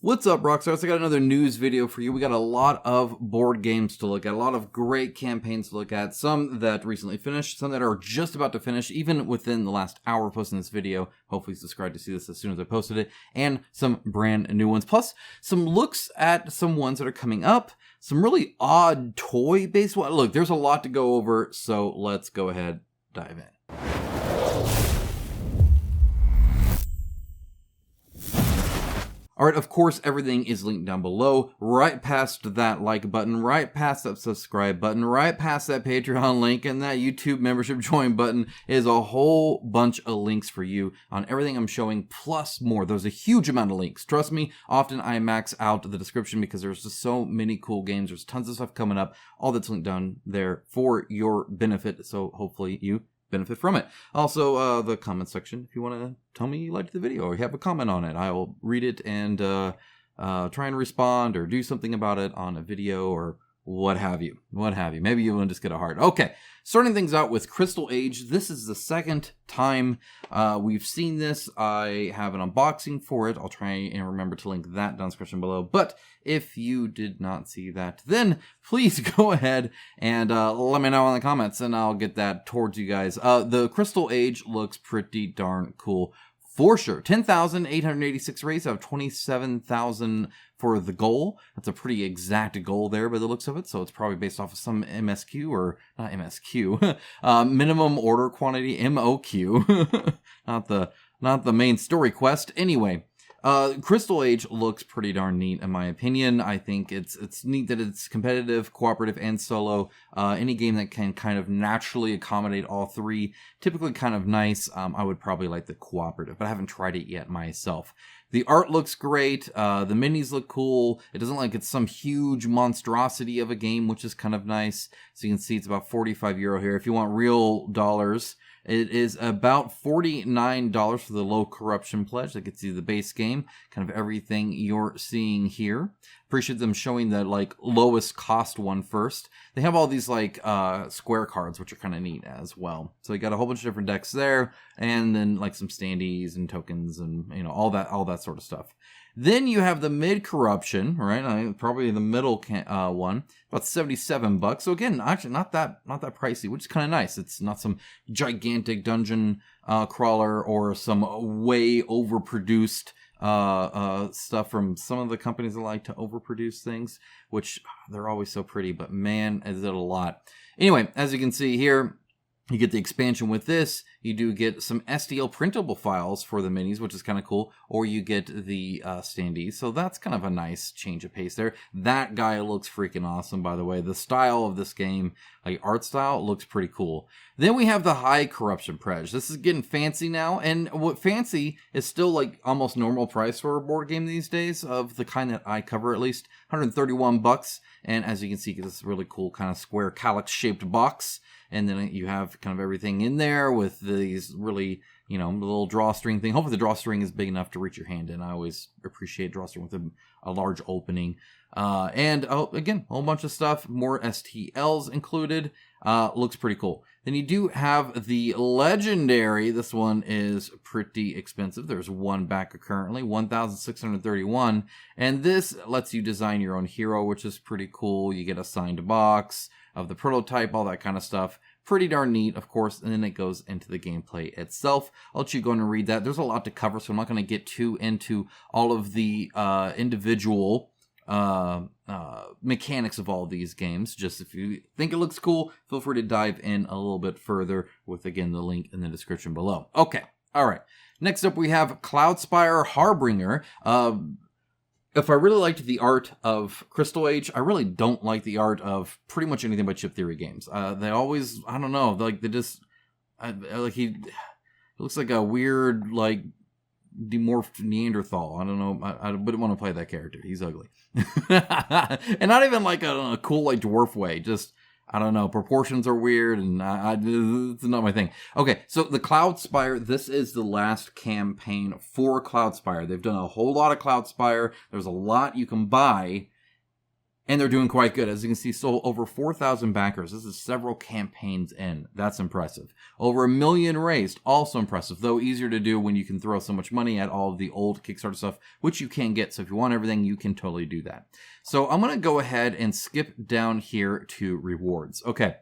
What's up, Rockstars? I got another news video for you. We got a lot of board games to look at, a lot of great campaigns to look at, some that recently finished, some that are just about to finish, even within the last hour of posting this video. Hopefully subscribe to see this as soon as I posted it, and some brand new ones. Plus, some looks at some ones that are coming up, some really odd toy-based ones. Look, there's a lot to go over, so let's go ahead, dive in. Alright, of course, everything is linked down below, right past that like button, right past that subscribe button, right past that Patreon link, and that YouTube membership join button is a whole bunch of links for you on everything I'm showing, plus more. There's a huge amount of links. Trust me, often I max out the description because there's just so many cool games. There's tons of stuff coming up, all that's linked down there for your benefit, so hopefully you benefit from it. Also, the comment section, if you want to tell me you liked the video or you have a comment on it, I will read it and try and respond or do something about it on a video or what have you. Maybe you want to just get a heart. Okay, starting things out with Crystal Age. This is the second time we've seen this. I have an unboxing for it. I'll try and remember to link that down in the description below. But if you did not see that, then please go ahead and let me know in the comments and I'll get that towards you guys. The Crystal Age looks pretty darn cool for sure. 10,886 rates out of 27,000 for the goal. That's a pretty exact goal there by the looks of it. So it's probably based off of some MSQ or not MSQ, minimum order quantity, MOQ, not the main story quest. Anyway, Crystal Age looks pretty darn neat in my opinion. I think it's neat that it's competitive, cooperative, and solo. Any game that can kind of naturally accommodate all three, typically kind of nice. I would probably like the cooperative, but I haven't tried it yet myself. The art looks great. The minis look cool. It doesn't look like it's some huge monstrosity of a game, which is kind of nice. So you can see it's about €45 here. If you want real dollars, it is about $49 for the low corruption pledge. That gets you the base game, kind of everything you're seeing here. Appreciate them showing the like lowest cost one first. They have all these like square cards, which are kind of neat as well. So you got a whole bunch of different decks there, and then like some standees and tokens and all that sort of stuff. Then you have the mid corruption, right? Probably the middle one, about $77. So again, actually not that pricey, which is kind of nice. It's not some gigantic dungeon crawler or some way overproduced stuff from some of the companies that like to overproduce things, which they're always so pretty, but man, is it a lot. Anyway, as you can see here, you get the expansion with this. You do get some STL printable files for the minis, which is kind of cool. Or you get the standees. So that's kind of a nice change of pace there. That guy looks freaking awesome, by the way. The style of this game, like art style, looks pretty cool. Then we have the high corruption pledge. This is getting fancy now. And what fancy is still like almost normal price for a board game these days, of the kind that I cover at least. $131. And as you can see, this really cool kind of square calyx shaped box. And then you have kind of everything in there with these really, little drawstring thing. Hopefully the drawstring is big enough to reach your hand in. I always appreciate drawstring with a large opening. Again, a whole bunch of stuff. More STLs included. Looks pretty cool. Then you do have the legendary. This one is pretty expensive. There's one backer currently, 1,631. And this lets you design your own hero, which is pretty cool. You get a signed box of the prototype, all that kind of stuff. Pretty darn neat, of course, and then it goes into the gameplay itself. I'll let you go and read that. There's a lot to cover, so I'm not going to get too into all of the individual mechanics of all these games. Just if you think it looks cool, feel free to dive in a little bit further with, again, the link in the description below. Okay, all right. Next up, we have Cloudspire Harbinger. If I really liked the art of Crystal Age, I really don't like the art of pretty much anything but Chip Theory games. They always, I don't know, like they just, he looks like a weird, like, demorphed Neanderthal. I don't know, I wouldn't want to play that character. He's ugly. And not even like a cool, like, dwarf way, just, I don't know, proportions are weird, and it's not my thing. Okay, so the Cloudspire, this is the last campaign for Cloudspire. They've done a whole lot of Cloudspire. There's a lot you can buy, And they're doing quite good. As you can see, sold over 4,000 backers. This is several campaigns in. That's impressive. Over 1 million raised. Also impressive, though easier to do when you can throw so much money at all of the old Kickstarter stuff, which you can get. So if you want everything, you can totally do that. So I'm going to go ahead and skip down here to rewards. Okay.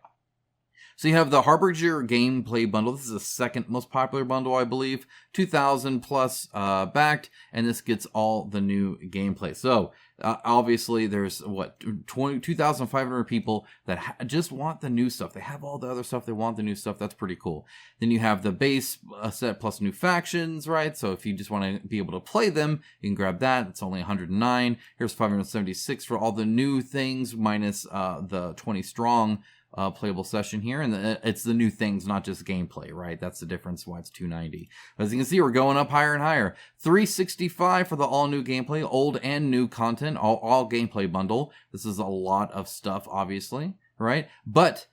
So you have the Harbinger gameplay bundle. This is the second most popular bundle, I believe. 2,000 plus backed, and this gets all the new gameplay. So obviously there's, 2,500 people that just want the new stuff. They have all the other stuff. They want the new stuff. That's pretty cool. Then you have the base set plus new factions, right? So if you just want to be able to play them, you can grab that. It's only 109. Here's 576 for all the new things minus the 20 strong playable session here, and it's the new things, not just gameplay, right? That's the difference why it's 290. As you can see, we're going up higher and higher. 365 for the all new gameplay, old and new content, all gameplay bundle. This is a lot of stuff, obviously, right? But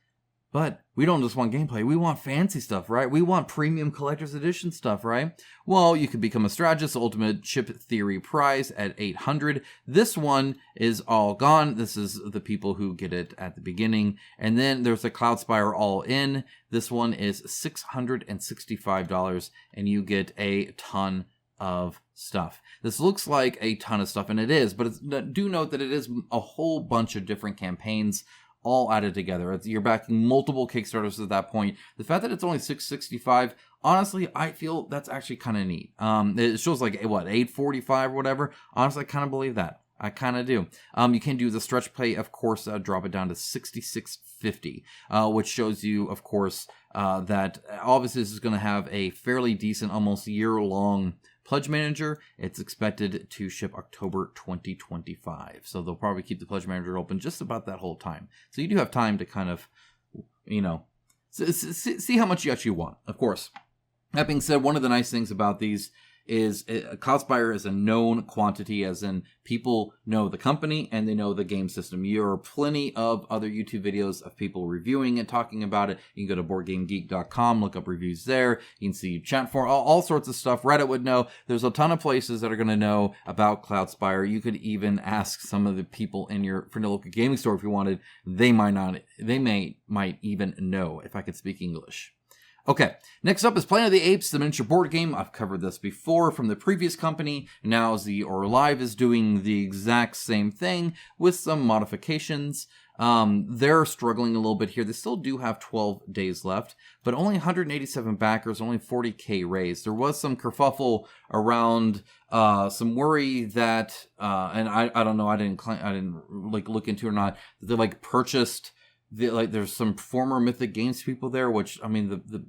we don't just want gameplay. We want fancy stuff, right? We want premium collector's edition stuff, right? Well, you could become a strategist, ultimate ship theory prize at 800. This one is all gone. This is the people who get it at the beginning. And then there's a Cloudspire all in. This one is $665, and you get a ton of stuff. This looks like a ton of stuff, and it is, but do note that it is a whole bunch of different campaigns all added together. You're backing multiple Kickstarters at that point. The fact that it's only $665, honestly, I feel that's actually kind of neat. It shows like, $845 or whatever. Honestly, I kind of believe that. I kind of do. You can do the stretch pay, of course, drop it down to $66.50, which shows you, of course, that obviously this is going to have a fairly decent, almost year-long Pledge Manager. It's expected to ship October 2025. So they'll probably keep the Pledge Manager open just about that whole time. So you do have time to kind of, see how much you actually want, of course. That being said, one of the nice things about these is Cloudspire is a known quantity, as in people know the company and they know the game system. There are plenty of other YouTube videos of people reviewing and talking about it. You can go to BoardGameGeek.com, look up reviews there. You can see chat for all sorts of stuff. Reddit would know. There's a ton of places that are going to know about Cloudspire. You could even ask some of the people in your local gaming store if you wanted. They might even know, if I could speak English. Okay, next up is Planet of the Apes, the miniature board game. I've covered this before from the previous company. Now Live is doing the exact same thing with some modifications. They're struggling a little bit here. They still do have 12 days left, but only 187 backers, only 40K raised. There was some kerfuffle around some worry that, and I don't know, I didn't look into it or not, that they purchased. There's some former Mythic Games people there, which, I mean, the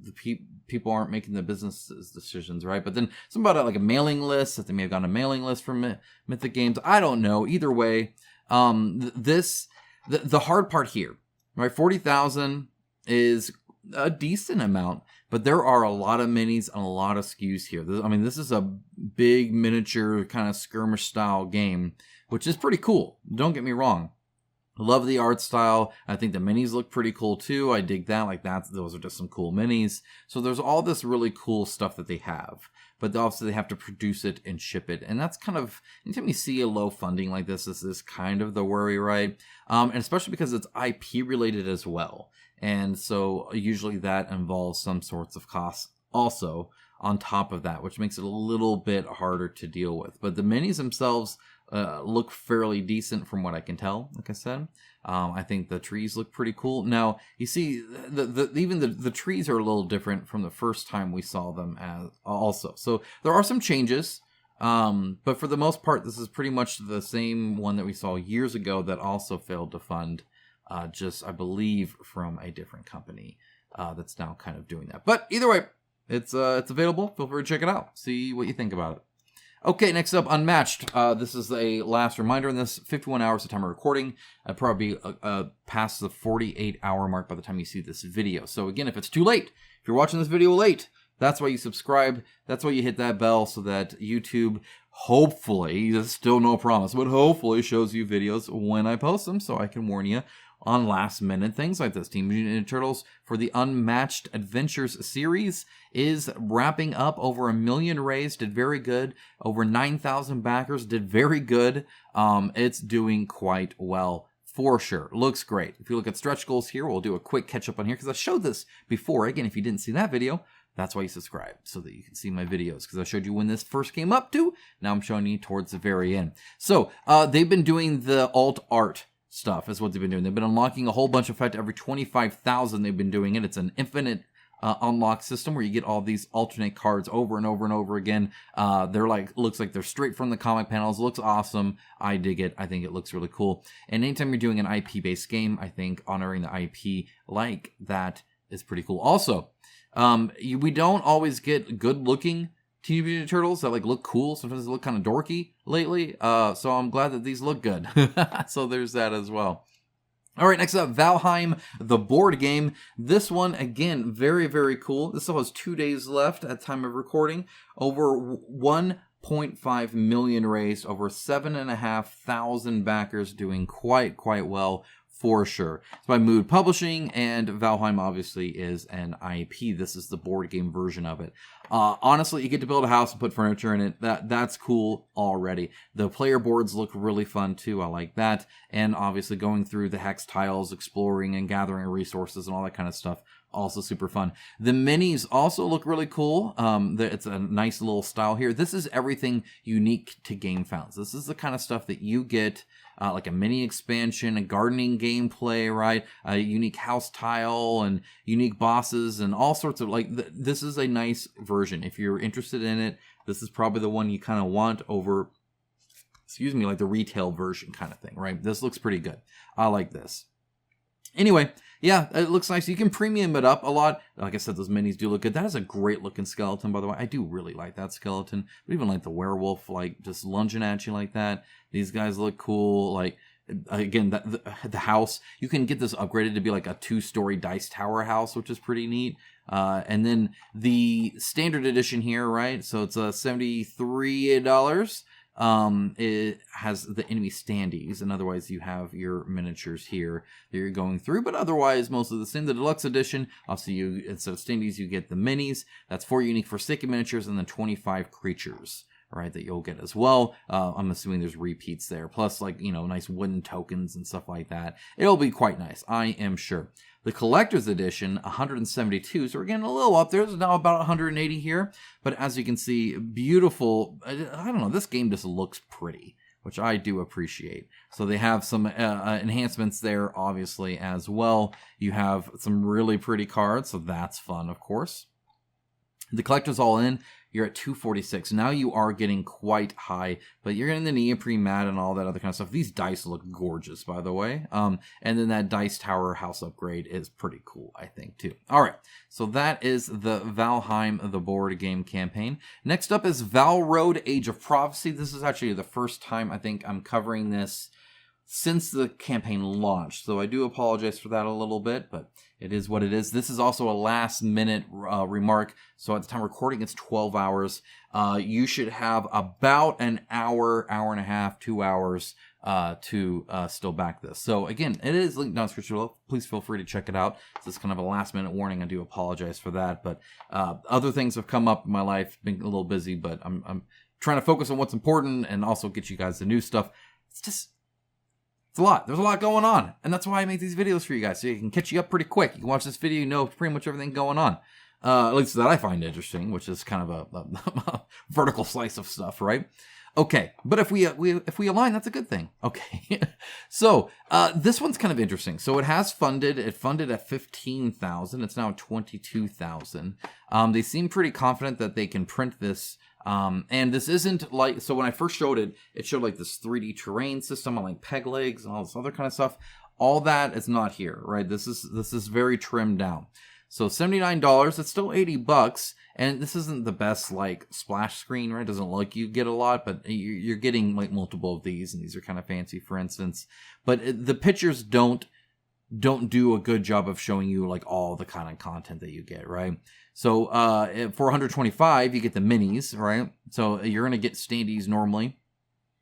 people aren't making the business decisions, right? But then something about a mailing list, that they may have gotten a mailing list from Mythic Games. I don't know. Either way, the hard part here, right? 40,000 is a decent amount, but there are a lot of minis and a lot of SKUs here. This is a big miniature kind of skirmish style game, which is pretty cool. Don't get me wrong. Love the art style. I think the minis look pretty cool too. I dig that. Those are just some cool minis. So there's all this really cool stuff that they have, but also they have to produce it and ship it. And that's kind of, anytime you see a low funding like this is kind of the worry, right? And especially because it's IP related as well. And so usually that involves some sorts of costs also on top of that, which makes it a little bit harder to deal with. But the minis themselves look fairly decent from what I can tell. Like I said, I think the trees look pretty cool. Now you see, even the trees are a little different from the first time we saw them as also. So there are some changes, but for the most part, this is pretty much the same one that we saw years ago that also failed to fund. Just I believe from a different company that's now kind of doing that. But either way, it's available. Feel free to check it out. See what you think about it. Okay, next up, Unmatched. This is a last reminder in this 51 hours of time of recording. I'd probably be past the 48-hour mark by the time you see this video. So again, if it's too late, if you're watching this video late, that's why you subscribe. That's why you hit that bell so that YouTube, hopefully, there's still no promise, but hopefully shows you videos when I post them so I can warn you on last minute things like this. Team Mutant Ninja Turtles for the Unmatched Adventures series is wrapping up. Over 1 million raised, did very good. Over 9,000 backers, did very good. It's doing quite well for sure. Looks great. If you look at stretch goals here, we'll do a quick catch up on here because I showed this before. Again, if you didn't see that video, that's why you subscribe, so that you can see my videos, because I showed you when this first came up too. Now I'm showing you towards the very end. So they've been doing the alt art stuff is what they've been doing. They've been unlocking a whole bunch of effect every 25,000. They've been doing it. It's an infinite unlock system where you get all these alternate cards over and over and over again. They're like, looks like they're straight from the comic panels. Looks awesome. I dig it. I think it looks really cool. And anytime you're doing an IP based game, I think honoring the IP like that is pretty cool. Also, we don't always get good looking Teenage Mutant Ninja Turtles that like look cool. Sometimes they look kind of dorky lately. So I'm glad that these look good. So there's that as well. All right, next up, Valheim, the board game. This one, again, very, very cool. This still has 2 days left at time of recording. Over 1.5 million raised, over 7,500 backers, doing quite well for sure. It's by Mood Publishing, and Valheim obviously is an IP. This is the board game version of it. Honestly, you get to build a house and put furniture in it. That's cool already. The player boards look really fun too. I like that. And obviously going through the hex tiles, exploring and gathering resources and all that kind of stuff. Also super fun. The minis also look really cool. It's a nice little style here. This is everything unique to GameFounds. This is the kind of stuff that you get like a mini expansion, a gardening gameplay, right? A unique house tile and unique bosses and all sorts of like, this is a nice version. If you're interested in it, this is probably the one you kind of want over, like the retail version kind of thing, right? This looks pretty good. I like this. Anyway, yeah, it looks nice. You can premium it up a lot. Like I said, those minis do look good. That is a great looking skeleton, by the way. I do really like that skeleton. I even like the werewolf, like just lunging at you like that. These guys look cool. Like, again, the house, you can get this upgraded to be like a 2-story dice tower house, which is pretty neat. And then the standard edition here, right? So it's $73. It has the enemy standees, and otherwise you have your miniatures here that you're going through, but otherwise mostly the same. The deluxe edition, obviously instead of standees, you get the minis. That's 4 unique Forsaken miniatures, and then 25 creatures, right, that you'll get as well. I'm assuming there's repeats there, plus like, nice wooden tokens and stuff like that. It'll be quite nice, I am sure. The collector's edition, 172, so we're getting a little up there. There's now about 180 here, but as you can see, beautiful. I don't know, this game just looks pretty, which I do appreciate. So they have some enhancements there, obviously, as well. You have some really pretty cards, so that's fun, of course. The collector's all in, you're at 246. Now you are getting quite high, but you're getting the neoprene mat and all that other kind of stuff. These dice look gorgeous, by the way. And then that dice tower house upgrade is pretty cool, I think, too. All right, so that is the Valheim, the board game campaign. Next up is Vrahode, Age of Prophecy. This is actually the first time I think I'm covering this since the campaign launched, so I do apologize for that a little bit, but it is what it is. This is also a last minute remark, so at the time of recording it's 12 hours. You should have about an hour and a half, 2 hours to still back this. So again, it is linked down in the description below. Please feel free to check it out. This is kind of a last minute warning. I do apologize for that, but other things have come up in my life. Been a little busy, but I'm trying to focus on what's important and also get you guys the new stuff. It's a lot. There's a lot going on. And that's why I make these videos for you guys. So you can catch you up pretty quick. You can watch this video, you know pretty much everything going on. At least that I find interesting, which is kind of a vertical slice of stuff, right? Okay, but if we align, that's a good thing. Okay, so this one's kind of interesting. So it funded at 15,000. It's now 22,000. They seem pretty confident that they can print this. And this isn't like, so when I first showed it, it showed like this 3D terrain system on like peg legs and all this other kind of stuff. All that is not here, right? This is very trimmed down. So $79, it's still $80, and this isn't the best like splash screen, right? It doesn't look like you get a lot, but you're getting like multiple of these, and these are kind of fancy, for instance. But the pictures don't do a good job of showing you like all the kind of content that you get, right? So for $125, you get the minis, right? So you're going to get standees normally.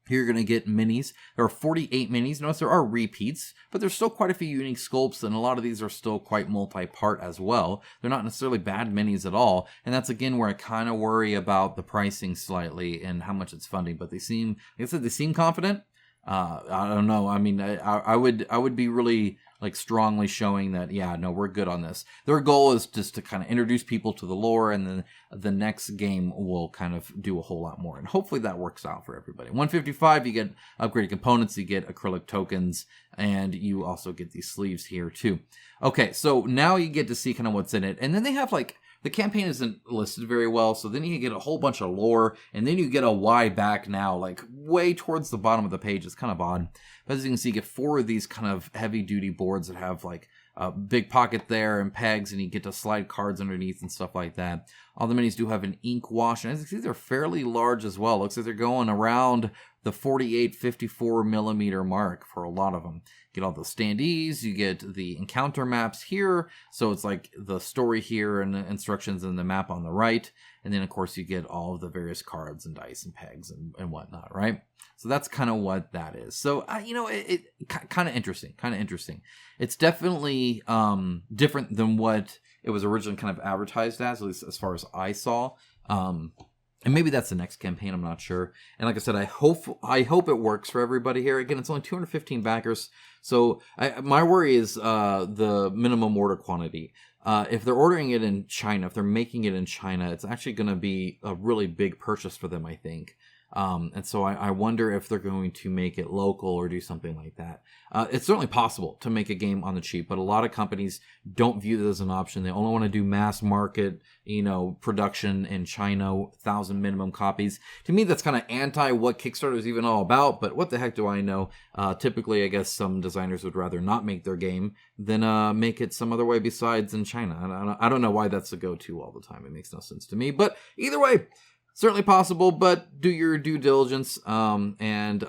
Here you're going to get minis. There are 48 minis. Notice there are repeats, but there's still quite a few unique sculpts, and a lot of these are still quite multi-part as well. They're not necessarily bad minis at all, and that's again where I kind of worry about the pricing slightly and how much it's funding, but they seem, like I said, they seem confident. I don't know. I mean, I would be really like strongly showing that, yeah, no, we're good on this. Their goal is just to kind of introduce people to the lore, and then the next game will kind of do a whole lot more. And hopefully that works out for everybody. 155, you get upgraded components, you get acrylic tokens, and you also get these sleeves here too. Okay, so now you get to see kind of what's in it. And then they have like, the campaign isn't listed very well, so then you get a whole bunch of lore, and then you get a Y back now, like way towards the bottom of the page. It's kind of odd. But as you can see, you get 4 of these kind of heavy-duty boards that have like a big pocket there and pegs, and you get to slide cards underneath and stuff like that. All the minis do have an ink wash, and as you can see, they're fairly large as well. Looks like they're going around the 48-54 millimeter mark for a lot of them. Get all the standees, you get the encounter maps here, so it's like the story here and the instructions and the map on the right, and then of course you get all of the various cards and dice and pegs and whatnot, right? So that's kind of what that is. So it kind of interesting. It's definitely different than what it was originally kind of advertised as, at least as far as I saw. And maybe that's the next campaign, I'm not sure. And like I said, I hope it works for everybody here. Again, it's only 215 backers. So my worry is the minimum order quantity. If they're ordering it in China, if they're making it in China, it's actually going to be a really big purchase for them, I think. And so I wonder if they're going to make it local or do something like that. It's certainly possible to make a game on the cheap, but a lot of companies don't view that as an option. They only want to do mass market, production in China, 1,000 minimum copies. To me, that's kind of anti what Kickstarter is even all about, but what the heck do I know? Typically, I guess some designers would rather not make their game than make it some other way besides in China. I don't know why that's the go-to all the time. It makes no sense to me, but either way, certainly possible, but do your due diligence and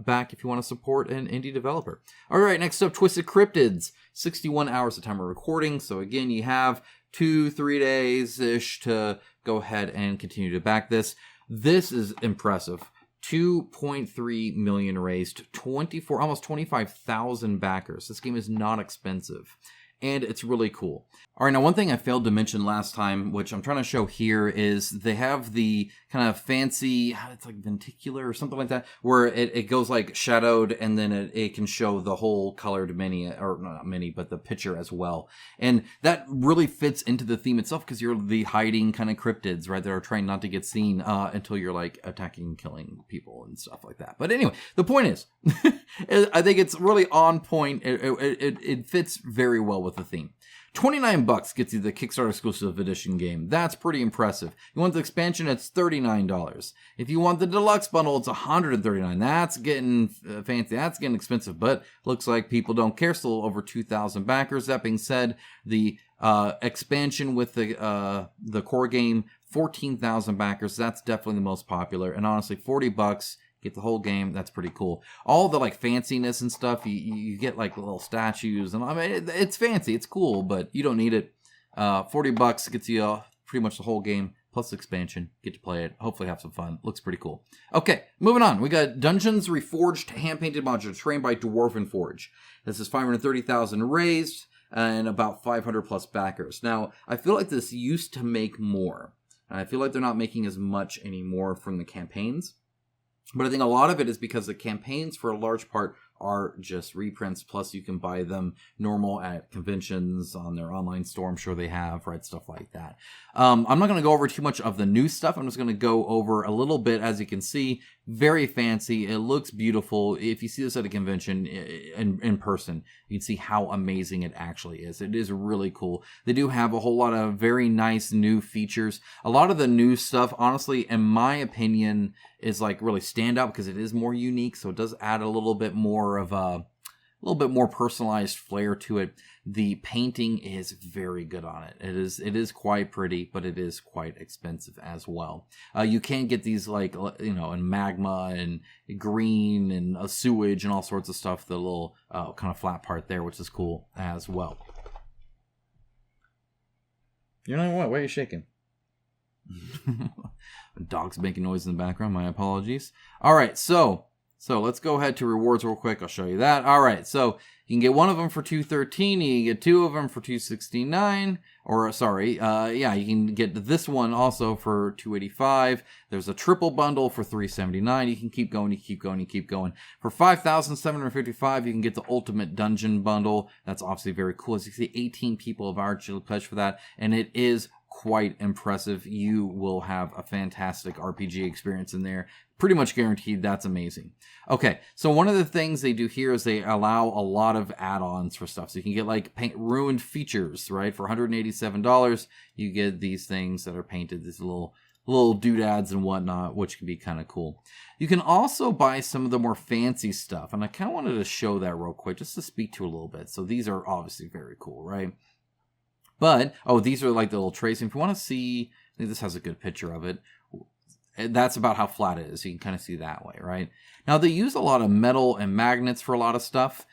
back if you want to support an indie developer. All right, next up, Twisted Cryptids. 61 hours of time of recording. So again, you have 2-3 days-ish to go ahead and continue to back this. This is impressive. 2.3 million raised, almost 25,000 backers. This game is not expensive, and it's really cool. All right, now one thing I failed to mention last time, which I'm trying to show here, is they have the kind of fancy, it's like venticular or something like that, where it goes like shadowed, and then it can show the whole colored mini, or not mini, but the picture as well. And that really fits into the theme itself, because you're the hiding kind of cryptids, right, that are trying not to get seen until you're like attacking and killing people and stuff like that. But anyway, the point is, I think it's really on point. It fits very well with the theme. $29 gets you the Kickstarter exclusive edition game. That's pretty impressive. You want the expansion, it's $39. If you want the deluxe bundle, it's $139. That's getting fancy. That's getting expensive, but looks like people don't care. Still over 2,000 backers. That being said, the expansion with the core game, 14,000 backers. That's definitely the most popular. And honestly, $40. Get the whole game. That's pretty cool. All the like fanciness and stuff, you get like little statues, and I mean it's fancy, it's cool, but you don't need it. $40 gets you pretty much the whole game plus expansion. Get to play it. Hopefully have some fun. Looks pretty cool. Okay, moving on. We got Dungeons Reforged hand-painted module trained by Dwarven Forge. This is 530,000 raised and about 500 plus backers. Now I feel like this used to make more. I feel like they're not making as much anymore from the campaigns. But I think a lot of it is because the campaigns, for a large part, are just reprints, plus you can buy them normal at conventions on their online store. I'm sure they have, right? Stuff like that. I'm not going to go over too much of the new stuff. I'm just going to go over a little bit. As you can see, very fancy. It looks beautiful. If you see this at a convention in person, you can see how amazing it actually is. It is really cool. They do have a whole lot of very nice new features. A lot of the new stuff, honestly, in my opinion, is like really stand out because it is more unique. So it does add a little bit more of a little bit more personalized flair to it. The painting is very good on it. It is quite pretty, but it is quite expensive as well. You can get these like, in magma and green and a sewage and all sorts of stuff, the little kind of flat part there, which is cool as well. You know what? Why are you shaking? Dog's making noise in the background. My apologies. All right, so So let's go ahead to rewards real quick. I'll show you that. All right, so you can get one of them for $213. You can get two of them for $269. Or sorry, you can get this one also for $285. There's a triple bundle for $379. You can keep going, you keep going, you keep going. For $5,755, you can get the ultimate dungeon bundle. That's obviously very cool. As you can see, 18 people have already pledged for that, and it is quite impressive. You will have a fantastic RPG experience in there. Pretty much guaranteed. That's amazing. Okay, so one of the things they do here is they allow a lot of add-ons for stuff. So you can get like ruined features, right? For $187, you get these things that are painted, these little doodads and whatnot, which can be kind of cool. You can also buy some of the more fancy stuff, and I kind of wanted to show that real quick just to speak to a little bit. So these are obviously very cool, right? But, these are like the little tracing. If you want to see, I think this has a good picture of it. That's about how flat it is. You can kind of see that way, right? Now, they use a lot of metal and magnets for a lot of stuff.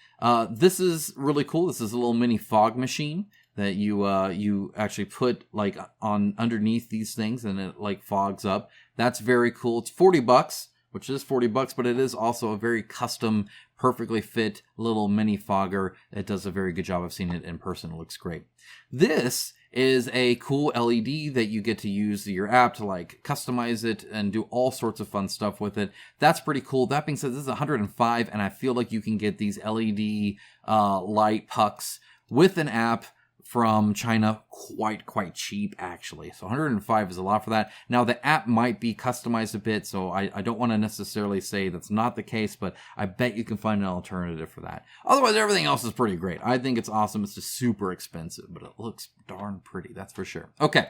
This is really cool. This is a little mini fog machine that you actually put like on underneath these things, and it like fogs up. That's very cool. It's $40, which is $40, but it is also a very custom, perfectly fit little mini fogger. It does a very good job. I've seen it in person. It looks great. This is a cool LED that you get to use your app to like customize it and do all sorts of fun stuff with it. That's pretty cool. That being said, this is $105, and I feel like you can get these LED light pucks with an app from China quite cheap, actually. So $105 is a lot for that. Now, the app might be customized a bit, so I don't want to necessarily say that's not the case, but I bet you can find an alternative for that. Otherwise, everything else is pretty great. I think it's awesome. It's just super expensive, but it looks darn pretty, that's for sure. Okay.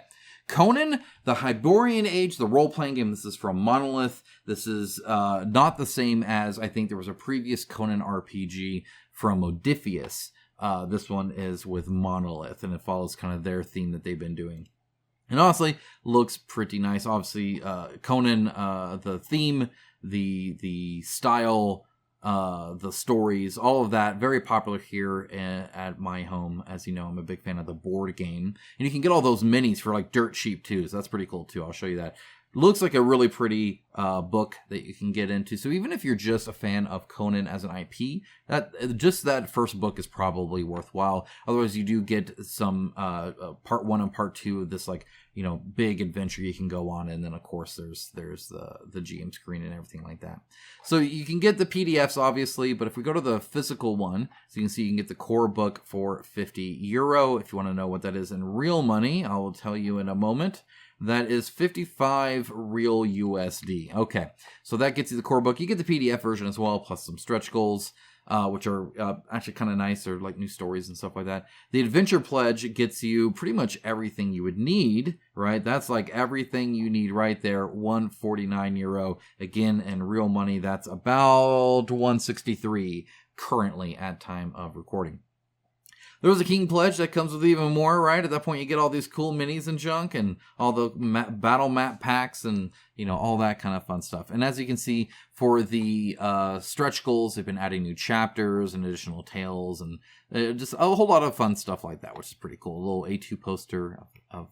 Conan, the Hyborian Age, the role-playing game. This is from Monolith. This is not the same as, I think there was a previous Conan RPG from Modiphius. This one is with Monolith, and it follows kind of their theme that they've been doing. And honestly, looks pretty nice. Obviously, Conan, the theme, the style, the stories, all of that, very popular here at my home. As you know, I'm a big fan of the board game. And you can get all those minis for like dirt cheap too, so that's pretty cool too. I'll show you that. Looks like a really pretty book that you can get into. So even if you're just a fan of Conan as an IP, that first book is probably worthwhile. Otherwise, you do get some part 1 and part 2 of this big adventure you can go on, and then of course there's the GM screen and everything like that. So you can get the PDFs obviously, but if we go to the physical one, so you can see you can get the core book for €50. If you want to know what that is in real money, I will tell you in a moment. That is 55 real USD. Okay, so that gets you the core book. You get the PDF version as well, plus some stretch goals, which are actually kind of nice. They're like new stories and stuff like that. The Adventure Pledge gets you pretty much everything you would need, right? That's like everything you need right there. €149. Again, in real money, that's about 163 currently at time of recording. There was a King Pledge that comes with even more, right? At that point, you get all these cool minis and junk and all the battle map packs and, all that kind of fun stuff. And as you can see, for the stretch goals, they've been adding new chapters and additional tales and just a whole lot of fun stuff like that, which is pretty cool. A little A2 poster of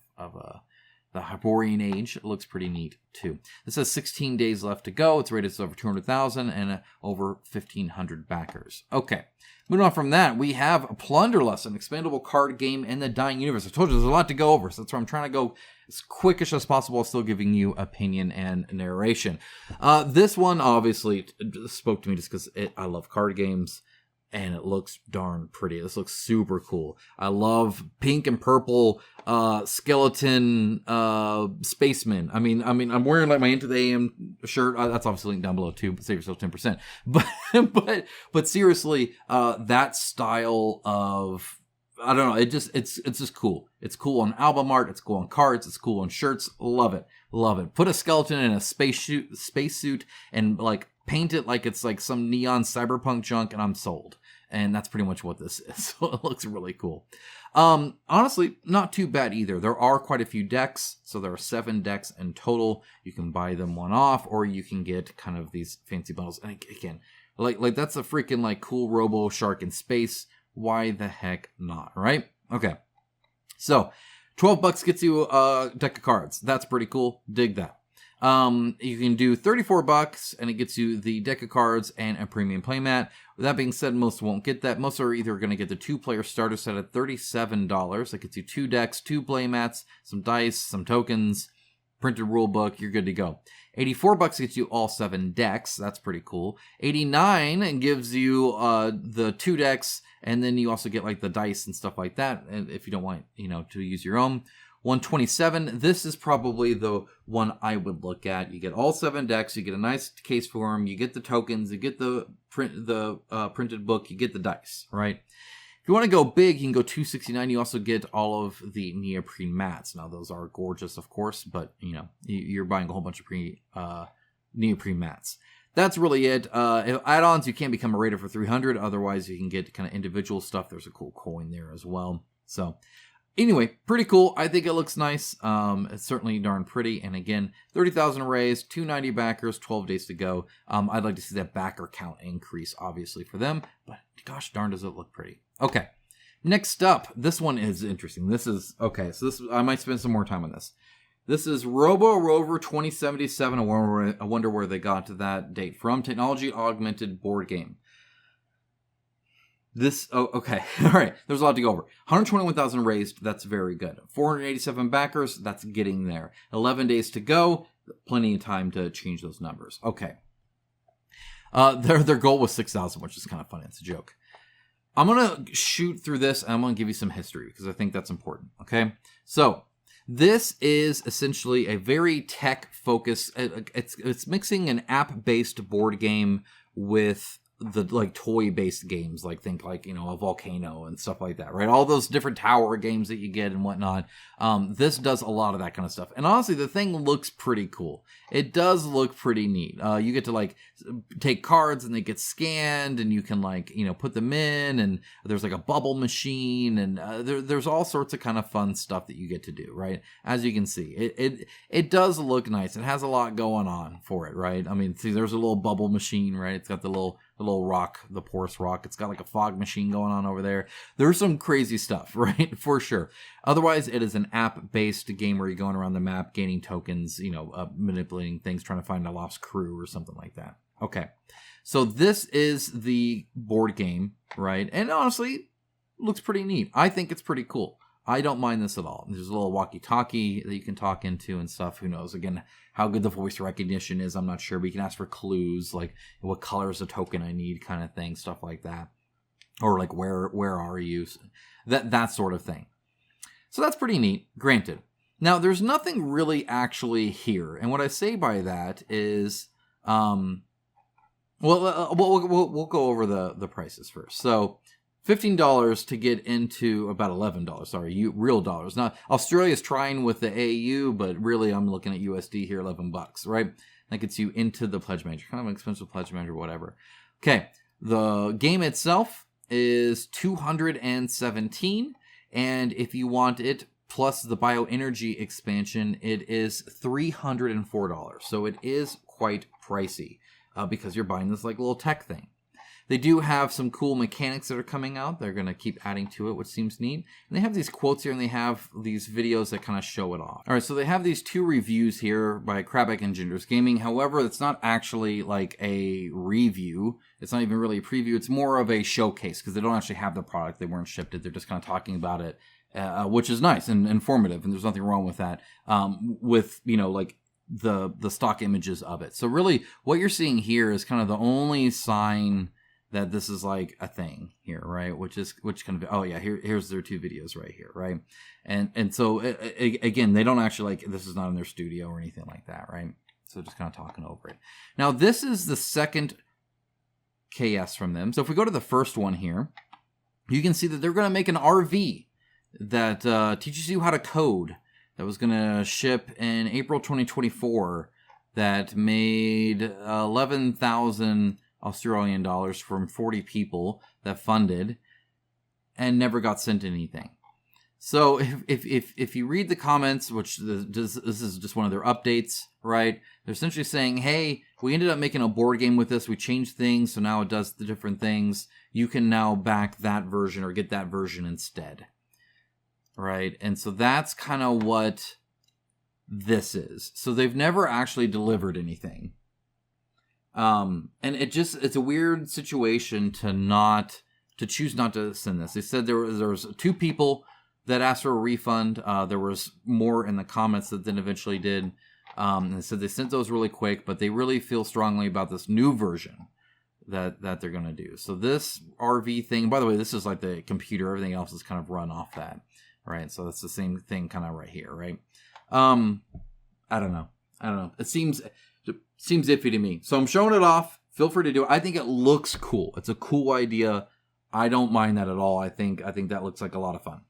the Hyborian Age. It looks pretty neat, too. This has 16 days left to go. It's rated as over 200,000 and over 1,500 backers. Okay. Moving on from that, we have Plunderlust, an expandable card game in the Dying Universe. I told you there's a lot to go over, so that's why I'm trying to go as quickish as possible while still giving you opinion and narration. This one obviously spoke to me just because I love card games, and it looks darn pretty. This looks super cool. I love pink and purple skeleton spacemen. I mean, I'm wearing like my Into the AM shirt. That's obviously linked down below too, but save yourself 10%. But seriously, that style of, I don't know, it's just cool. It's cool on album art. It's cool on cards. It's cool on shirts. Love it. Put a skeleton in a spacesuit and like paint it like it's like some neon cyberpunk junk, and I'm sold. And that's pretty much what this is. So it looks really cool. Honestly, not too bad either. There are quite a few decks. So there are 7 decks in total. You can buy them one off, or you can get kind of these fancy bundles. And again, like that's a freaking like cool Robo Shark in space. Why the heck not, right? Okay. So $12 gets you a deck of cards. That's pretty cool. Dig that. You can do $34 and it gets you the deck of cards and a premium playmat. With that being said, most won't get that. Most are either going to get the 2-player starter set at $37. That gets you 2 decks, 2 playmats, some dice, some tokens, printed rule book. You're good to go. $84 gets you all 7 decks. That's pretty cool. $89 gives you the 2 decks, and then you also get like the dice and stuff like that. And if you don't want, to use your own. $127. This is probably the one I would look at. You get all 7 decks. You get a nice case for them. You get the tokens. You get the printed book. You get the dice. Right. If you want to go big, you can go $269. You also get all of the neoprene mats. Now those are gorgeous, of course, but you're buying a whole bunch of neoprene mats. That's really it. Add-ons, you can't become a raider for $300. Otherwise, you can get kind of individual stuff. There's a cool coin there as well. So. Anyway, pretty cool. I think it looks nice. It's certainly darn pretty. And again, 30,000 arrays, 290 backers, 12 days to go. I'd like to see that backer count increase, obviously, for them. But gosh darn, does it look pretty. Okay. Next up, this one is interesting. I might spend some more time on this. This is Roborover 2077. I wonder where they got to that date from. Technology augmented board game. Okay. All right. There's a lot to go over. 121,000 raised. That's very good. 487 backers. That's getting there. 11 days to go. Plenty of time to change those numbers. Okay. Their goal was 6,000, which is kind of funny. It's a joke. I'm going to shoot through this, and I'm going to give you some history because I think that's important. Okay. So this is essentially a very tech-focused. It's mixing an app-based board game with the toy-based games, think a Volcano and stuff like that, right? All those different tower games that you get and whatnot. This does a lot of that kind of stuff. And honestly, the thing looks pretty cool. It does look pretty neat. You get to take cards and they get scanned and you can put them in, and there's a bubble machine, and there's all sorts of kind of fun stuff that you get to do, right? As you can see, it does look nice. It has a lot going on for it, right? I mean, see, there's a little bubble machine, right? It's got the little rock, the porous rock. It's got a fog machine going on over there. There's some crazy stuff, right? For sure. Otherwise, it is an app-based game where you're going around the map, gaining tokens, manipulating things, trying to find a lost crew or something like that. Okay. So this is the board game, right? And honestly, looks pretty neat. I think it's pretty cool. I don't mind this at all. There's a little walkie-talkie that you can talk into and stuff. Who knows? Again, how good the voice recognition is, I'm not sure. But you can ask for clues, like what color is the token I need, kind of thing, stuff like that. Or where are you? That sort of thing. So that's pretty neat, granted. Now, there's nothing really actually here. And what I say by that is, we'll go over the prices first. So $15 to get into about $11. Sorry, real dollars. Now, Australia's trying with the AU, but really I'm looking at USD here, $11, right? That gets you into the pledge manager. Kind of an expensive pledge manager, whatever. Okay, the game itself is $217, and if you want it plus the bioenergy expansion, it is $304. So it is quite pricey because you're buying this little tech thing. They do have some cool mechanics that are coming out. They're going to keep adding to it, which seems neat. And they have these quotes here, and they have these videos that kind of show it off. All right, so they have these 2 reviews here by Krabak and Genders Gaming. However, it's not actually a review. It's not even really a preview. It's more of a showcase because they don't actually have the product. They weren't shipped it. They're just kind of talking about it, which is nice and informative, and there's nothing wrong with that. With, the stock images of it. So really, what you're seeing here is kind of the only sign that this is a thing here, right? Which kind of, oh yeah, here's their 2 videos right here, right? And so again, they don't actually this is not in their studio or anything like that, right? So just kind of talking over it. Now this is the second KS from them. So if we go to the first one here, you can see that they're going to make an RV that teaches you how to code. That was going to ship in April 2024. That made 11,000 Australian dollars from 40 people that funded and never got sent anything. So if you read the comments, which this is just one of their updates, right? They're essentially saying, hey, we ended up making a board game with this. We changed things, so now it does the different things. You can now back that version or get that version instead, right? And so that's kind of what this is. So they've never actually delivered anything. And it's a weird situation to choose not to send this. They said there was 2 people that asked for a refund. There was more in the comments that then eventually did. And they said they sent those really quick, but they really feel strongly about this new version that they're going to do. So this RV thing, by the way, this is like the computer. Everything else is kind of run off that, right? So that's the same thing kind of right here, right? I don't know. It seems iffy to me. So I'm showing it off. Feel free to do it. I think it looks cool. It's a cool idea. I don't mind that at all. I think that looks like a lot of fun.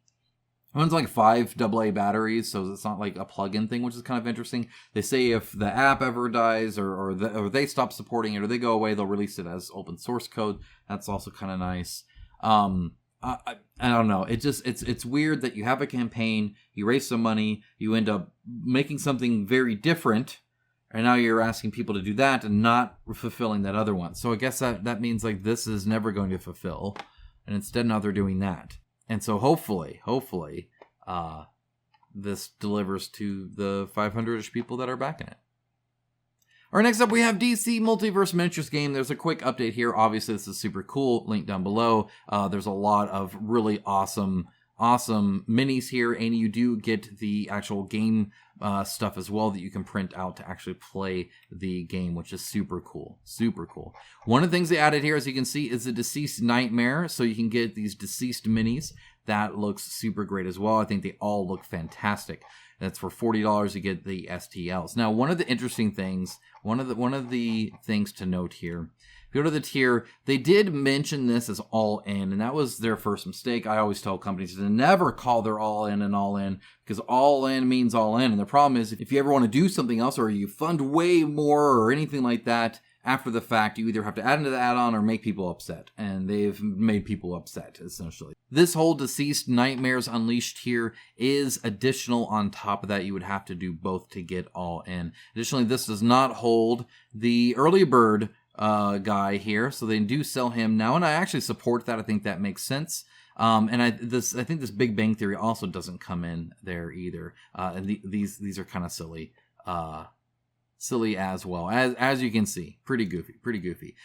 One's like 5 AA batteries, so it's not like a plug-in thing, which is kind of interesting. They say if the app ever dies or they stop supporting it or they go away, they'll release it as open source code. That's also kind of nice. I don't know. It's weird that you have a campaign, you raise some money, you end up making something very different, and now you're asking people to do that and not fulfilling that other one. So I guess that means like this is never going to fulfill, and instead now they're doing that. And so hopefully, this delivers to the 500-ish people that are backing it. All right, next up we have DC Multiverse Miniatures game. There's a quick update here. Obviously, this is super cool. Link down below. There's a lot of really awesome minis here, and you do get the actual game stuff as well that you can print out to actually play the game, which is super cool. Super cool. One of the things they added here, as you can see, is the Deceased Nightmare, so you can get these deceased minis. That looks super great as well. I think they all look fantastic. That's for $40. You get the STLs. Now, one of the interesting things, one of the things to note here, if you go to the tier, they did mention this as all in, and that was their first mistake. I always tell companies to never call their all in and all in, because all in means all in. And the problem is, if you ever want to do something else or you fund way more or anything like that, after the fact, you either have to add into the add-on or make people upset. And they've made people upset, essentially. This whole Deceased Nightmares Unleashed here is additional on top of that. You would have to do both to get all in. Additionally, this does not hold the early bird guy here, so they do sell him now, and I actually support that. I think that makes sense. And I think this Big Bang Theory also doesn't come in there either. And these are kind of silly. Silly as well, as you can see. Pretty goofy.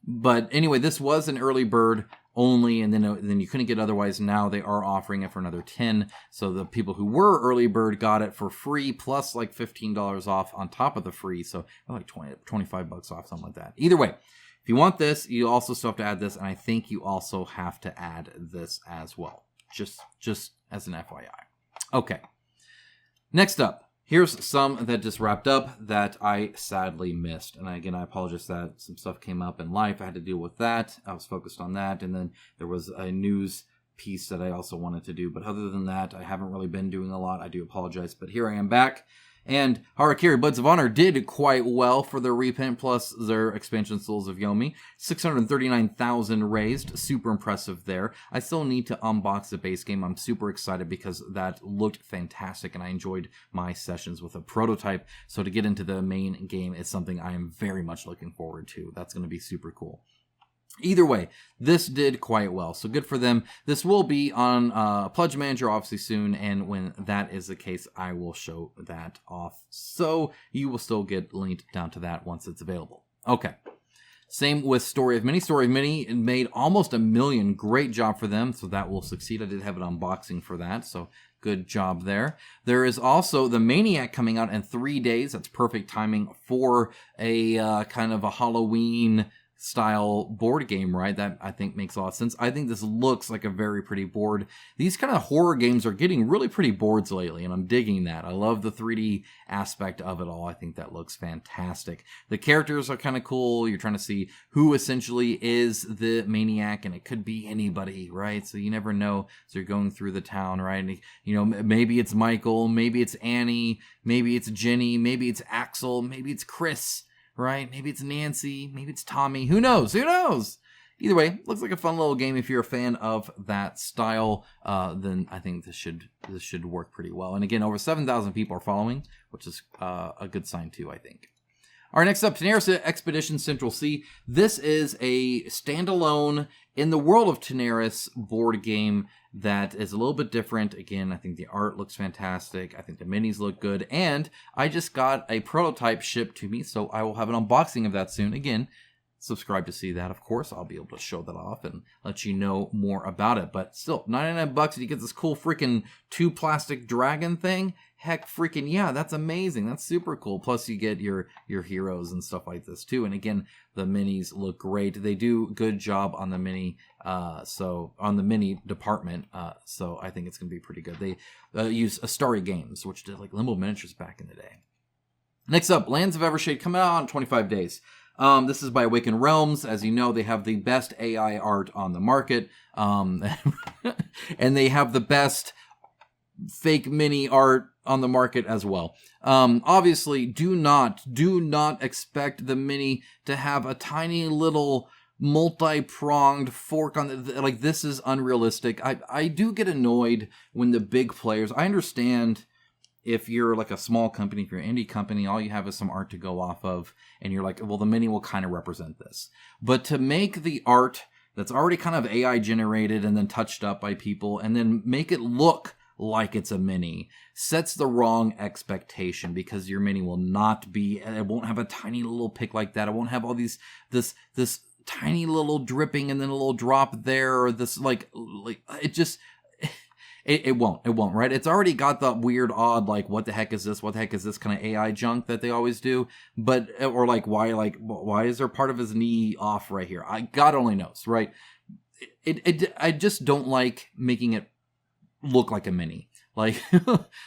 But anyway, this was an early bird only, and then you couldn't get otherwise. Now they are offering it for another $10. So the people who were early bird got it for free, plus like $15 off on top of the free. So like $25 off, something like that. Either way, if you want this, you also still have to add this, and I think you also have to add this as well. Just as an FYI. Okay. Next up. Here's some that just wrapped up that I sadly missed. And again, I apologize that some stuff came up in life. I had to deal with that. I was focused on that. And then there was a news piece that I also wanted to do. But other than that, I haven't really been doing a lot. I do apologize. But here I am back. And Harakiri Blades of Honor did quite well for their reprint plus their expansion Souls of Yomi. 639,000 raised. Super impressive there. I still need to unbox the base game. I'm super excited because that looked fantastic and I enjoyed my sessions with a prototype. So to get into the main game is something I am very much looking forward to. That's going to be super cool. Either way, this did quite well, so good for them. This will be on Pledge Manager obviously soon, and when that is the case, I will show that off. So you will still get linked down to that once it's available. Okay. Same with Story of Mini. Story of Mini made almost 1 million. Great job for them, so that will succeed. I did have an unboxing for that, so good job there. There is also the Maniac coming out in 3 days. That's perfect timing for a kind of a Halloween style board game, right? That I think makes a lot of sense. I think this looks like a very pretty board. These kind of horror games are getting really pretty boards lately, and I'm digging that. I love the 3D aspect of it all. I think that looks fantastic. The characters are kind of cool. You're trying to see who essentially is the Maniac, and it could be anybody, right? So you never know. So you're going through the town, right? And, you know, maybe it's Michael, maybe it's Annie, maybe it's Jenny, maybe it's Axel, maybe it's Chris, right? Maybe it's Nancy, maybe it's Tommy. Who knows? Either way, looks like a fun little game. If you're a fan of that style, then I think this should work pretty well. And again, over 7,000 people are following, which is a good sign too, I think. All right, next up, Tanares Expedition Central Sea. This is a standalone in the world of Tanares board game. that is a little bit different. Again, I think the art looks fantastic. I think the minis look good. And I just got a prototype shipped to me, so I will have an unboxing of that soon. Again, subscribe to see that, of course. I'll be able to show that off and let you know more about it. But still, 99 bucks, you get this cool freaking 2 plastic dragon thing. Heck freaking yeah, that's amazing. That's super cool. Plus you get your heroes and stuff like this too. And again, the minis look great. They do a good job on the mini, so on the mini department. So I think it's going to be pretty good. They use Astari Games, which did like Limbo Miniatures back in the day. Next up, Lands of Evershade coming out in 25 days. This is by Awakened Realms. As you know, they have the best AI art on the market. And they have the best fake mini art on the market as well. Obviously, do not expect the mini to have a tiny little multi-pronged fork on the, like, this is unrealistic. I do get annoyed when the big players, I understand if you're like a small company, if you're an indie company, all you have is some art to go off of, and you're like, well, the mini will kind of represent this. But to make the art that's already kind of AI generated and then touched up by people, and then make it look like it's a mini, sets the wrong expectation, because your mini will not be, it won't have a tiny little pick like that. It won't have all these, this tiny little dripping and then a little drop there, or this like it just, it won't, right? It's already got the weird, odd, like, what the heck is this kind of AI junk that they always do. But, or like, why is there part of his knee off right here? God only knows, right? I just don't like making it look like a mini. Like,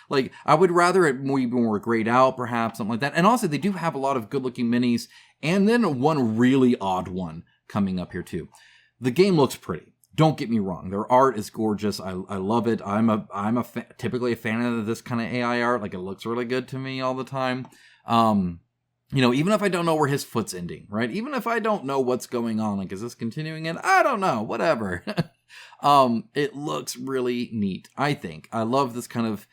like, I would rather it more grayed out, perhaps, something like that. And also, they do have a lot of good-looking minis, and then one really odd one coming up here, too. The game looks pretty. Don't get me wrong. Their art is gorgeous. I love it. I'm typically a fan of this kind of AI art. Like, it looks really good to me all the time. You know, even if I don't know where his foot's ending, right? Even if I don't know what's going on, like, is this continuing in? I don't know. Whatever. It looks really neat, I think. I love this kind of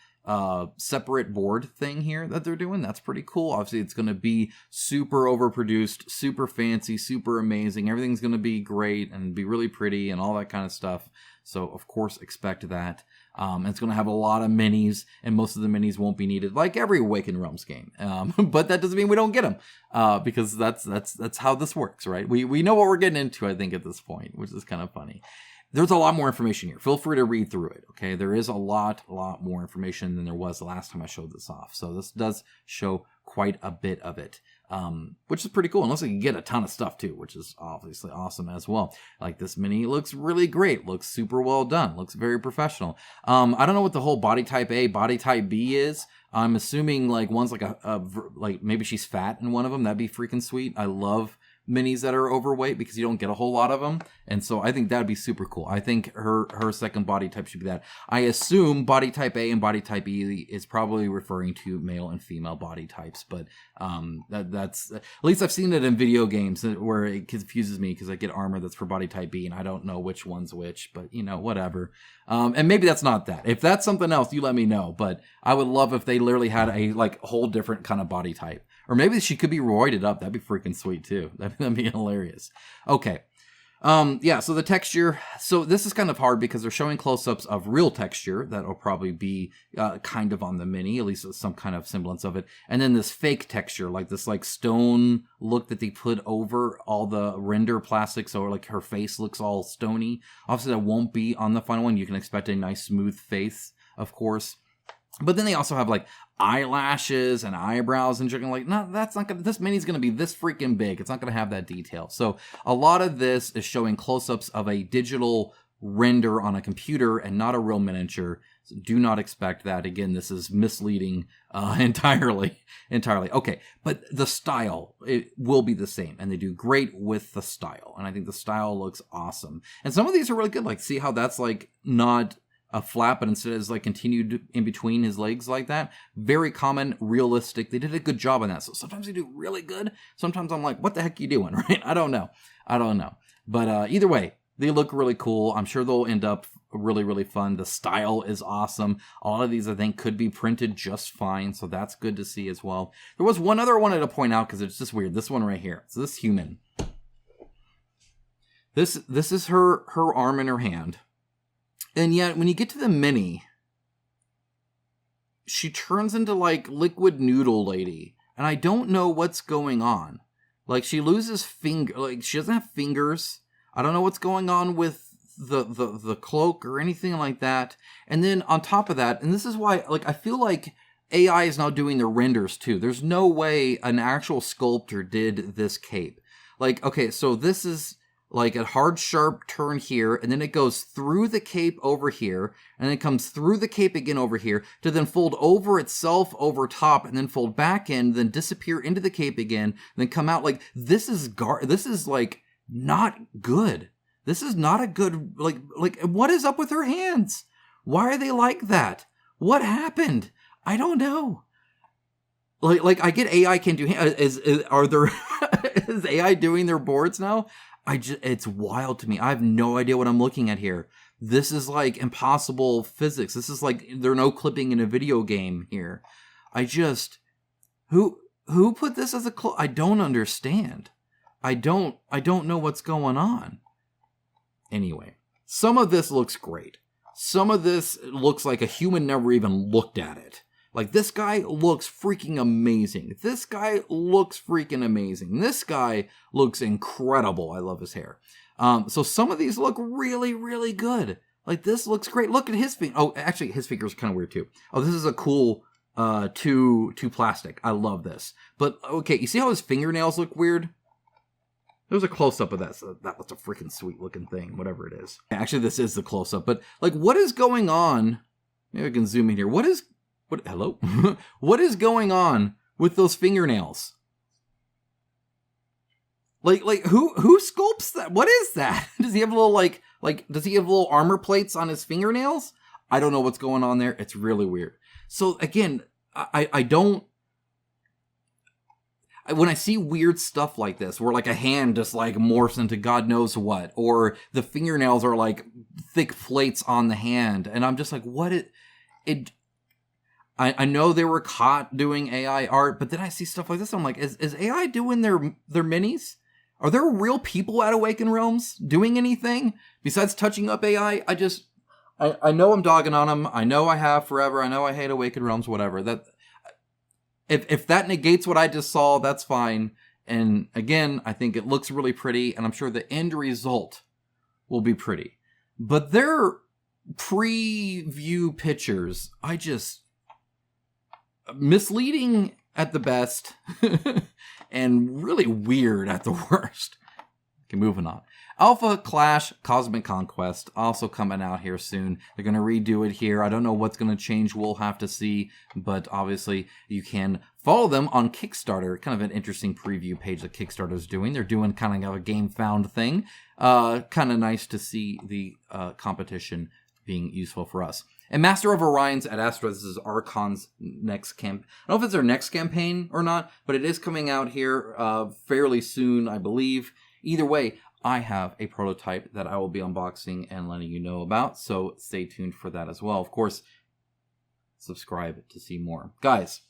separate board thing here that they're doing. That's pretty cool. Obviously, it's going to be super overproduced, super fancy, super amazing. Everything's going to be great and be really pretty and all that kind of stuff. So, of course, expect that. It's going to have a lot of minis, and most of the minis won't be needed, like every Awakened Realms game. But that doesn't mean we don't get them, because that's how this works, right? We know what we're getting into, I think, at this point, which is kind of funny. There's a lot more information here. Feel free to read through it, okay? There is a lot more information than there was the last time I showed this off. So this does show quite a bit of it, which is pretty cool. And looks like you get a ton of stuff, too, which is obviously awesome as well. Like, this mini looks really great. Looks super well done. Looks very professional. I don't know what the whole body type A, body type B is. I'm assuming, like, one's like like, maybe she's fat in one of them. That'd be freaking sweet. I love minis that are overweight, because you don't get a whole lot of them, and so I think that'd be super cool. I think her second body type should be that. I assume body type A and body type E is probably referring to male and female body types, but that's at least I've seen it in video games where it confuses me, because I get armor that's for body type B and I don't know which one's which, but you know, whatever. And maybe that's not that. If that's something else, you let me know, but I would love if they literally had a like whole different kind of body type. Or maybe she could be roided up. That'd be freaking sweet, too. That'd be hilarious. Okay. Yeah, so the texture. So this is kind of hard, because they're showing close-ups of real texture that will probably be kind of on the mini, at least some kind of semblance of it. And then this fake texture, like this like stone look that they put over all the render plastic. So like her face looks all stony. Obviously, that won't be on the final one. You can expect a nice smooth face, of course. But then they also have like eyelashes and eyebrows and chicken. Like, no, that's not gonna, this mini's gonna be this freaking big. It's not gonna have that detail. So a lot of this is showing close-ups of a digital render on a computer and not a real miniature. So do not expect that. Again, this is misleading entirely. Okay, but the style, it will be the same, and they do great with the style. And I think the style looks awesome. And some of these are really good. Like, see how that's like not a flap, but instead is like continued in between his legs like that. Very common, realistic. They did a good job on that. So sometimes they do really good. Sometimes I'm like, what the heck are you doing, right? I don't know. But either way, they look really cool. I'm sure they'll end up really, really fun. The style is awesome. A lot of these, I think, could be printed just fine. So that's good to see as well. There was one other I wanted to point out, because it's just weird. This one right here. So this human. This is her arm in her hand. And yet, when you get to the mini, she turns into, like, liquid noodle lady. And I don't know what's going on. Like, she loses like, she doesn't have fingers. I don't know what's going on with the cloak or anything like that. And then on top of that, and this is why, like, I feel like AI is now doing the renders too. There's no way an actual sculptor did this cape. Like, okay, so this is like a hard, sharp turn here, and then it goes through the cape over here, and then it comes through the cape again over here, to then fold over itself over top, and then fold back in, then disappear into the cape again, and then come out. Like, this is like not good. This is not a good, like, what is up with her hands? Why are they like that? What happened? I don't know. Like I get AI can do, is AI doing their boards now? It's wild to me. I have no idea what I'm looking at here. This is like impossible physics. This is like, there are no clipping in a video game here. Who put this as I don't understand. I don't know what's going on. Anyway, some of this looks great. Some of this looks like a human never even looked at it. Like, this guy looks freaking amazing. This guy looks freaking amazing. This guy looks incredible. I love his hair. So some of these look really, really good. Like, this looks great. Look at his finger. Oh, actually, his fingers are kind of weird too. Oh, this is a cool two plastic. I love this. But, okay, you see how his fingernails look weird? There's a close-up of that, so that was a freaking sweet-looking thing, whatever it is. Actually, this is the close-up, but, like, what is going on? Maybe I can zoom in here. Hello? What is going on with those fingernails? Like, who sculpts that? What is that? Does he have little, does he have little armor plates on his fingernails? I don't know what's going on there. It's really weird. So, again, I don't... When I see weird stuff like this, where like a hand just like morphs into God knows what, or the fingernails are like thick plates on the hand, and I'm just like, I know they were caught doing AI art, but then I see stuff like this, I'm like, is AI doing their minis? Are there real people at Awakened Realms doing anything besides touching up AI? I know I'm dogging on them. I know I have forever. I know I hate Awakened Realms, whatever. That. If that negates what I just saw, that's fine. And again, I think it looks really pretty, and I'm sure the end result will be pretty. But their preview pictures, misleading at the best, and really weird at the worst. Okay, moving on. Alpha Clash Cosmic Conquest also coming out here soon. They're going to redo it here. I don't know what's going to change. We'll have to see. But obviously, you can follow them on Kickstarter. Kind of an interesting preview page that Kickstarter's doing. They're doing kind of a game found thing. Kind of nice to see the competition being useful for us. And Master of Orions at Astra. This is Archon's next camp. I don't know if it's their next campaign or not, but it is coming out here fairly soon, I believe. Either way, I have a prototype that I will be unboxing and letting you know about, so stay tuned for that as well. Of course, subscribe to see more. Guys,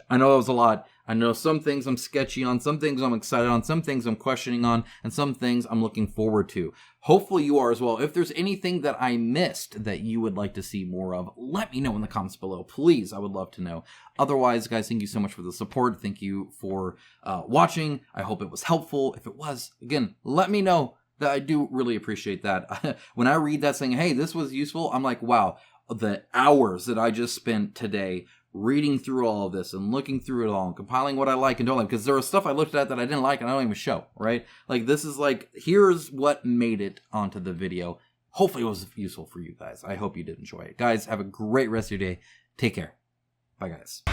I know that was a lot. I know some things I'm sketchy on, some things I'm excited on, some things I'm questioning on, and some things I'm looking forward to. Hopefully you are as well. If there's anything that I missed that you would like to see more of, let me know in the comments below. Please, I would love to know. Otherwise, guys, thank you so much for the support. Thank you for watching. I hope it was helpful. If it was, again, let me know. That I do really appreciate that. When I read that saying, hey, this was useful, I'm like, wow, the hours that I just spent today reading through all of this and looking through it all and compiling what I like and don't like, because there was stuff I looked at that I didn't like and I don't even show, right? Like, this is like, here's what made it onto the video. Hopefully it was useful for you guys. I hope you did enjoy it. Guys, have a great rest of your day. Take care. Bye, guys.